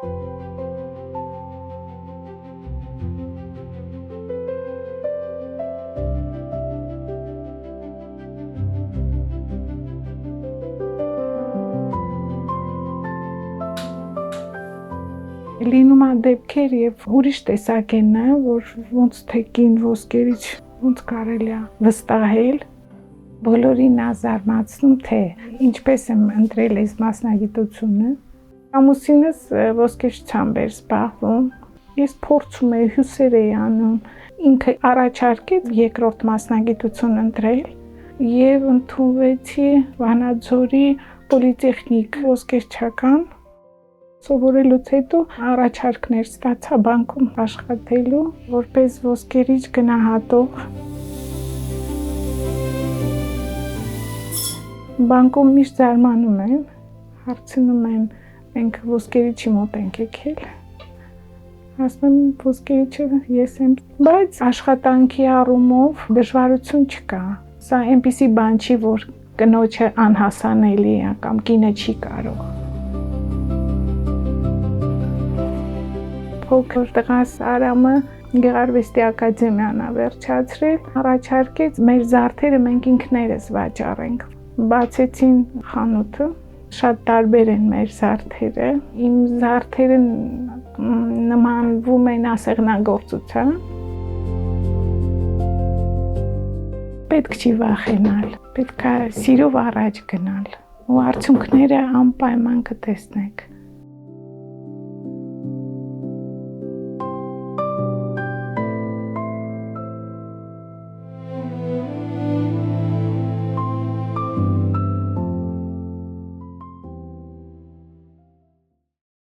Լինում է դեպքեր եւ ուրիշ տեսակ են նա, որ ոնց թե կին ոսկերիչ ոնց կարելի է վստահել, բոլորին է զարմացնում, թե ինչպես եմ ընտրել այս մասնագիտությունը։ Ամուսինս ոսկերչությամբ էր զբաղվում, ես փորձում էի, հյուսեր էի անում, ինքը առաջարկեց երկրորդ մասնագիտություն ընտրել եւ ընդունվեցի Վանաձորի պոլիտեխնիկ ոսկերչական։ Սովորելուց հետո առաջարկներ ստացա բանկում աշխատելու, որպես ոսկերիչ գնահատող։ Բանկում միշտ զարմանում են, հարցնում են, մենք ոսկերիչի մոտ ենք եկել։ Ասում եմ, ոսկերիչը ես եմ, բայց աշխատանքի առումով դժվարություն չկա։ Սա այնպիսի բան չի, որ կնոջը անհասանելի է կամ կինը չի կարող։ Փոքր տղաս Արամը Գեղարվեստի ակադեմիան է վերջացրել, առաջարկեց մեր զարդերը մենք ինքներս վաճառենք։ Բացեցին խանութը, շատ տարբեր են մեր զարդերը, իմ զարդերը նմանվում են ասեղնագործության։ Պետք չի վախենալ, պետք է սիրով առաջ գնալ ու արդյունքները անպայման կտեսնեք։